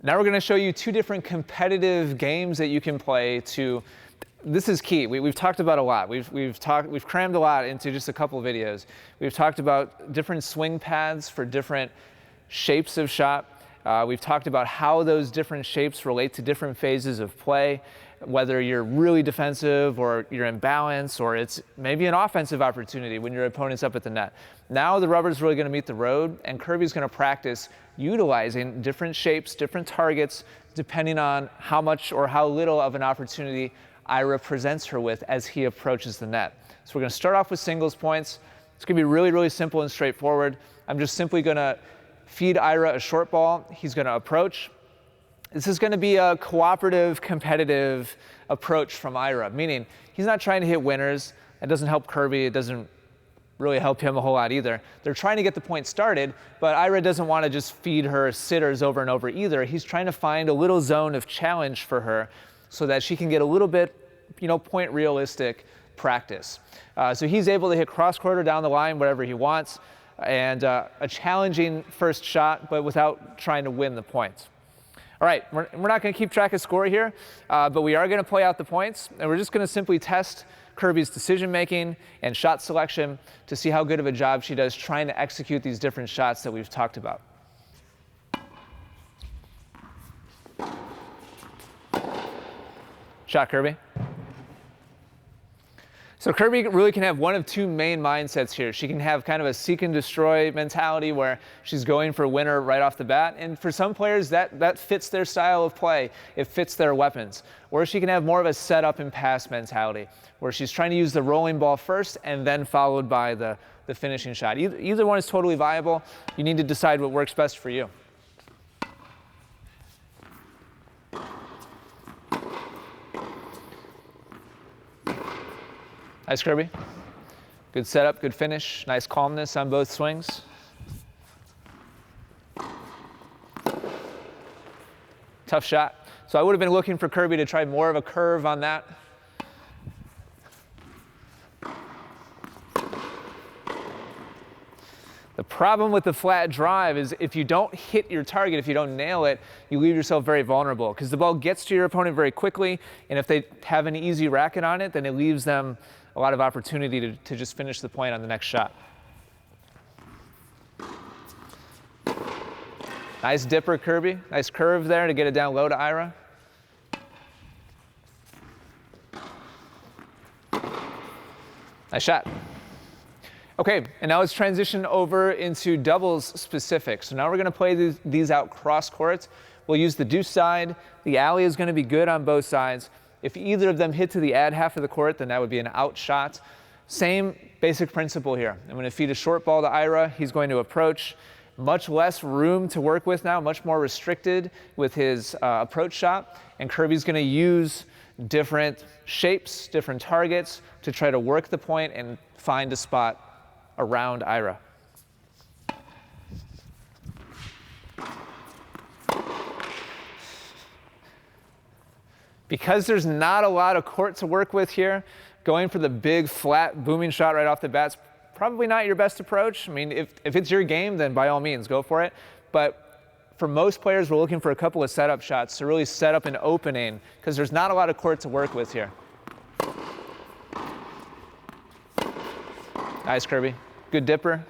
Now we're going to show you two different competitive games that you can play to. This is key. We've talked about a lot. We've crammed a lot into just a couple of videos. We've talked about different swing paths for different shapes of shot. We've talked about how those different shapes relate to different phases of play, whether you're really defensive or you're in balance, or it's maybe an offensive opportunity when your opponent's up at the net. Now the rubber's really going to meet the road, and Kirby's going to practice utilizing different shapes, different targets, depending on how much or how little of an opportunity Ira presents her with as he approaches the net. So we're going to start off with singles points. It's going to be really, really simple and straightforward. I'm just simply going to feed Ira a short ball. He's going to approach. This is going to be a cooperative, competitive approach from Ira, meaning he's not trying to hit winners. It doesn't help Kirby. It doesn't really help him a whole lot either. They're trying to get the point started, but Ira doesn't want to just feed her sitters over and over either. He's trying to find a little zone of challenge for her so that she can get a little bit, point realistic practice. So he's able to hit cross-quarter down the line, whatever he wants, and a challenging first shot, but without trying to win the points. All right, we're not going to keep track of score here, but we are going to play out the points, and we're just going to simply test Kirby's decision-making and shot selection to see how good of a job she does trying to execute these different shots that we've talked about. Shot, Kirby. So Kirby really can have one of two main mindsets here. She can have kind of a seek and destroy mentality where she's going for a winner right off the bat. And for some players, that fits their style of play. It fits their weapons. Or she can have more of a setup and pass mentality where she's trying to use the rolling ball first and then followed by the finishing shot. Either one is totally viable. You need to decide what works best for you. Nice, Kirby. Good setup, good finish, nice calmness on both swings. Tough shot. So I would have been looking for Kirby to try more of a curve on that. The problem with the flat drive is if you don't hit your target, if you don't nail it, you leave yourself very vulnerable because the ball gets to your opponent very quickly, and if they have an easy racket on it, then it leaves them a lot of opportunity to just finish the point on the next shot. Nice dipper, Kirby. Nice curve there to get it down low to Ira. Nice shot. Okay, and now let's transition over into doubles specific. So now we're going to play these out cross courts. We'll use the deuce side. The alley is going to be good on both sides. If either of them hit to the ad half of the court, then that would be an out shot. Same basic principle here. I'm going to feed a short ball to Ira. He's going to approach. Much less room to work with now, much more restricted with his approach shot. And Kirby's going to use different shapes, different targets to try to work the point and find a spot around Ira. Because there's not a lot of court to work with here, going for the big, flat, booming shot right off the bat is probably not your best approach. I mean, if it's your game, then by all means, go for it. But for most players, we're looking for a couple of setup shots to really set up an opening because there's not a lot of court to work with here. Nice, Kirby. Good dipper.